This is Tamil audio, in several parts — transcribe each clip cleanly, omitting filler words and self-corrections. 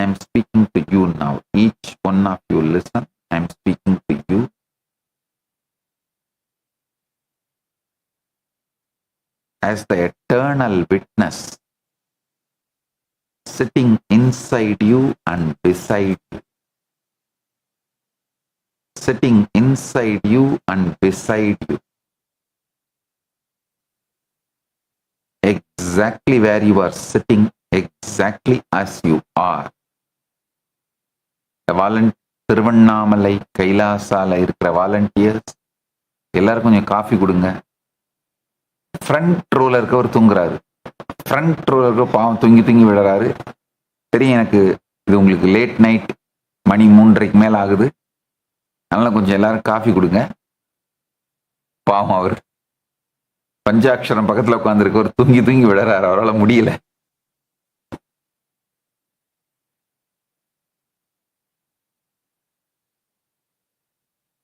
am speaking to you now. Each one of you listen. I am speaking to you. As the eternal witness, sitting inside you and beside you. Sitting inside you and beside you. Exactly where you are sitting, exactly as you are. Tiruvannamalai கைலாசால இருக்கிற வாலண்டியர்ஸ் எல்லாருக்கும் கொஞ்சம் காஃபி கொடுங்க. ஃப்ரண்ட் ரோல இருக்கவர் தூங்குறாரு. ஃப்ரண்ட் ரோல இருக்க பாவம் தூங்கி விடுறாரு. தெரியும் எனக்கு, இது உங்களுக்கு லேட் நைட், மணி 3:30 மேல ஆகுது. அதனால கொஞ்சம் எல்லாரும் காஃபி கொடுங்க. பாவம் அவர் பஞ்சாட்சரம் பக்கத்துல உட்காந்துருக்கவர் தூங்கி விடுறாரு. அவரால் முடியல.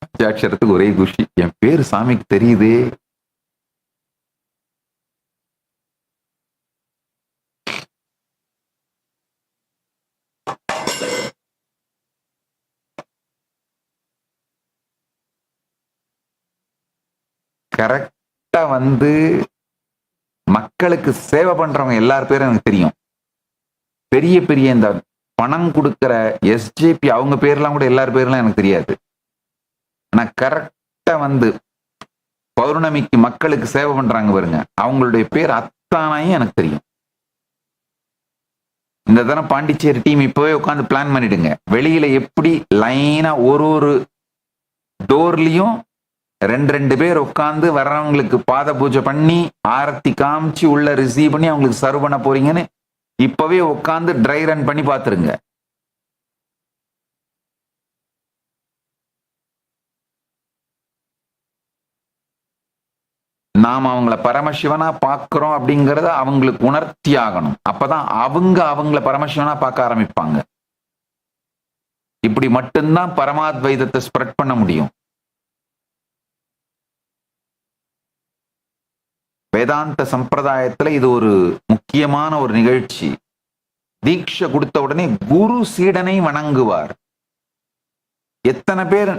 பஞ்சாட்சரத்துக்கு ஒரே குஷி, என் பேரு சாமிக்கு தெரியுது. கரெக்டா மக்களுக்கு சேவை பண்றவங்க எல்லார் பேரும் எனக்கு தெரியும். பெரிய பெரிய இந்த பணம் கொடுக்கிற எஸ்ஜேபி அவங்க பேர்லாம் கூட எல்லார் பேர்லாம் எனக்கு தெரியாது. ஆனா கரெக்டா பௌர்ணமிக்கு மக்களுக்கு சேவை பண்றாங்க பாருங்க, அவங்களுடைய பேர் அத்தானாயும் எனக்கு தெரியும். இந்த தடவை பாண்டிச்சேரி டீம் இப்பவே உட்காந்து பிளான் பண்ணிடுங்க. வெளியில எப்படி லைனா ஒரு டோர்லயும் 2 பேர் உட்காந்து வர்றவங்களுக்கு பாத பூஜை பண்ணி ஆரத்தி காமிச்சு உள்ள ரிசீவ் பண்ணி அவங்களுக்கு சர்வ் பண்ண போறீங்கன்னு இப்பவே உட்காந்து ட்ரை ரன் பண்ணி பாத்துருங்க. நாம் அவங்கள பரமசிவனா பார்க்கிறோம் அப்படிங்கறத அவங்களுக்கு உணர்த்தி ஆகணும். அப்பதான் அவங்கள பரமசிவனா பார்க்க ஆரம்பிப்பாங்க. இப்படி மட்டும்தான் பரமாத்வைதத்தை ஸ்ப்ரெட் பண்ண முடியும். வேதாந்த சம்பிரதாயத்துல இது ஒரு முக்கியமான ஒரு நிகழ்ச்சி. தீட்சை கொடுத்த உடனே குரு சீடனை வணங்குவார். எத்தனை பேர்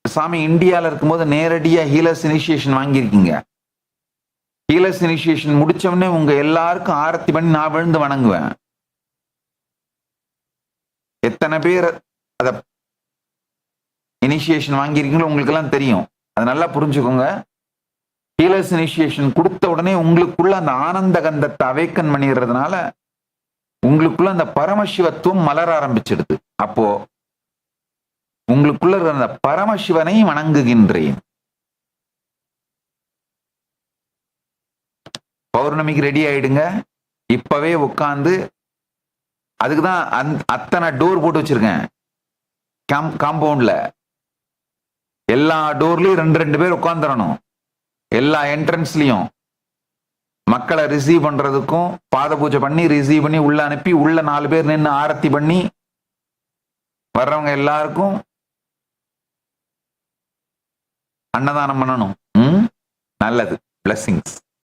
சாமி இந்தியால இருக்கும்போது நேரடியா ஹீலர்ஸ் இனிஷியேஷன் வாங்கியிருக்கீங்க? ஹீலர்ஸ் இனிஷியேஷன் முடிச்சவொடனே உங்க எல்லாருக்கும் ஆரத்தி பண்ணி நான் விழுந்து வணங்குவேன். எத்தனை பேர் அத இனிஷியேஷன் வாங்கியிருக்கீங்களோ உங்களுக்கு எல்லாம் தெரியும். அது நல்லா புரிஞ்சுக்கோங்க. ஹீலர்ஸ் இனிஷியேஷன் கொடுத்த உடனே உங்களுக்குள்ள அந்த ஆனந்த கந்தத்தை அவேக்கன் பண்ணிடுறதுனால உங்களுக்குள்ள அந்த பரமசிவத்துவம் மலர ஆரம்பிச்சிடுது. அப்போ உங்களுக்குள்ள அந்த பரமசிவனை வணங்குகின்றேன். பௌர்ணமிக்கு ரெடி ஆயிடுங்க. இப்பவே உட்காந்து, அதுக்குதான் அத்தனை டோர் போட்டு வச்சிருக்கேன் காம்பவுண்ட்ல. எல்லா டோர்லயும் 2 பேர் உட்காந்துடணும். எல்லா என்ட்ரன்ஸ்லயும் மக்களை ரிசீவ் பண்றதுக்கும் பாத பூஜை பண்ணி ரிசீவ் பண்ணி உள்ள அனுப்பி உள்ள 4 பேர் நின்று ஆரத்தி பண்ணி வர்றவங்க எல்லாருக்கும் அன்னதானம் பண்ணணும். நல்லது. பிளஸிங்ஸ்.